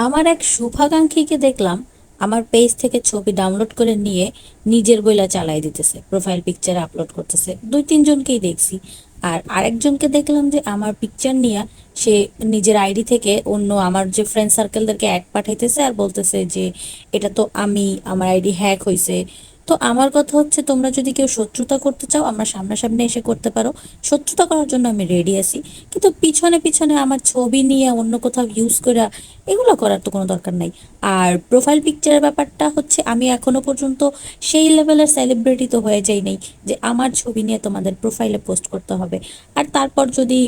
আমার এক শুভাকাঙ্ক্ষীকে দেখলাম আমার পেজ থেকে ছবি ডাউনলোড করে নিয়ে নিজের বইলা চালাই দিতেছে, প্রোফাইল পিকচার আপলোড করতেছে। দুই তিনজনকেই দেখছি। আর আরেকজনকে দেখলাম যে আমার পিকচার নিয়ে সে নিজের আইডি থেকে অন্য আমার যে ফ্রেন্ড সার্কেলদেরকে অ্যাড পাঠাইতেছে আর বলতেছে যে এটা তো আমি, আমার আইডি হ্যাক হয়েছে। তো আমার কথা হচ্ছে, তোমরা যদি কেউ শত্রুতা করতে চাও আমরা সামনাসামনি এসে করতে পারো, শত্রুতা করার জন্য আমি রেডি আছি। কিন্তু পিছনে পিছনে আমার ছবি নিয়ে অন্য কোথাও ইউজ করা, এগুলো করার তো কোনো দরকার নাই। আর প্রোফাইল পিকচারের ব্যাপারটা হচ্ছে, আমি এখনো পর্যন্ত সেই লেভেলের সেলিব্রিটি তো হয়ে যাই নাই যে আমার ছবি নিয়ে তোমাদের প্রোফাইলে পোস্ট করতে হবে। আর তারপর যদি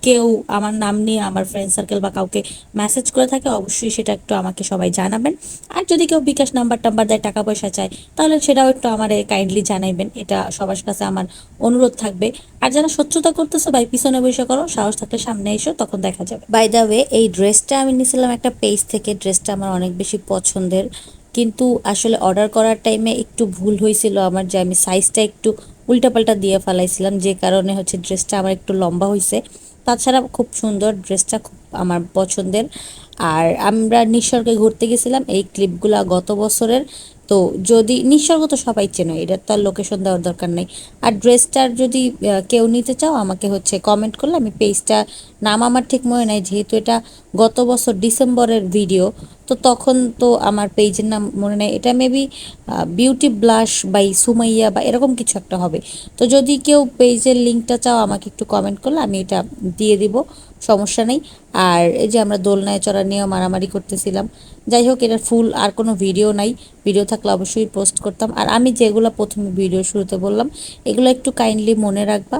কেউ আমার নাম নিয়ে আমার ফ্রেন্ড সার্কেল বা কাউকে মেসেজ করে থাকে, অবশ্যই সেটা একটু আমাকে সবাই জানাবেন। আর যদি কেউ বিকাশ নাম্বার টাম্বার দেয়, টাকা পয়সা চায়, তাহলে সেটাও একটু আমার কাইন্ডলি জানাইবেন, এটা সবার কাছে আমার অনুরোধ থাকবে। আর যারা শত্রুতা করতেছে ভাই, পিছনে বসে করো, সাহস থাকলে সামনে এসো, তখন দেখা যাবে। বাই দা ওয়ে, এই ড্রেসটা আমি নিয়েছিলাম একটা পেজ থেকে, ড্রেসটা আমার অনেক বেশি পছন্দের। কিন্তু আসলে অর্ডার করার টাইমে একটু ভুল হয়েছিল আমার, যে আমি সাইজটা একটু উল্টাপাল্টা দিয়ে ফেলাইছিলাম, যে কারণে হচ্ছে ড্রেসটা আমার একটু লম্বা হয়েছে। তাছাড়া খুব সুন্দর ড্রেসটা, খুব আমার পছন্দের। আর আমরা নিসর্গে ঘুরতে গেছিলাম, এই ক্লিপগুলা গত বছরের। তো যদি নিঃসর্গ তো সবাই চেনো, এটার তো আর লোকেশন দেওয়ার দরকার নেই। আর ড্রেসটার যদি কেউ নিতে চাও, আমাকে হচ্ছে কমেন্ট করলে আমি পেজটা, নাম আমার ঠিক মনে নাই যেহেতু এটা গত বছর ডিসেম্বরের ভিডিও, তো তখন তো আমার পেজের নাম মনে নেই। এটা maybe beauty blush by Sumaiya বা এরকম কিছু একটা হবে। তো যদি কেউ পেজের লিঙ্কটা চাও, আমাকে একটু কমেন্ট করলে আমি এটা দিয়ে দিব, সমস্যা নেই। আর এই যে আমরা দোলনায় চড়া নিয়েও মারামারি করতেছিলাম। যাই হোক, এটার ফুল আর কোনো ভিডিও নাই, ভিডিও থাকলে অবশ্যই পোস্ট করতাম। আর আমি যেগুলো প্রথমে ভিডিও শুরুতে বললাম, এগুলো একটু কাইন্ডলি মনে রাখবা।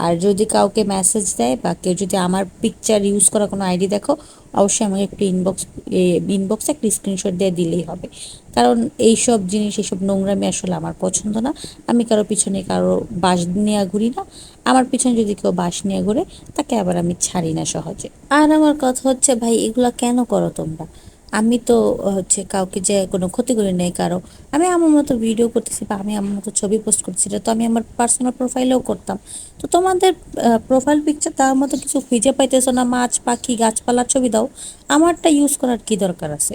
আর যদি কাউকে মেসেজ দেয় বা কেউ যদি আমার পিকচার ইউজ করা কোনো আইডি দেখো, অবশ্যই আমাকে একটু ইনবক্সে একটা স্ক্রিনশট দিয়ে দিলেই হবে। কারণ এইসব জিনিস, এইসব নোংরামি আসলে আমার পছন্দ না। আমি কারো পিছনে কারো বাঁশ নিয়ে ঘুরি না। আমার পিছনে যদি কেউ বাঁশ নিয়ে ঘুরে, তাকে আবার আমি ছাড়ি না সহজে। আর আমার কথা হচ্ছে ভাই, এগুলা কেন করো তোমরা? আমি তো হচ্ছে কাউকে যে কোনো ক্ষতি করি নাই কারো। আমি আমার মতো ভিডিও করতেছি বা আমি আমার মতো ছবি পোস্ট করতেছি, এটা তো আমি আমার পার্সোনাল প্রোফাইলেও করতাম। তো তোমাদের প্রোফাইল পিকচার দেওয়ার মতো কিছু খুঁজে পাইতেছো না, মাছ পাখি গাছপালার ছবি দাও, আমারটা ইউজ করার কি দরকার আছে?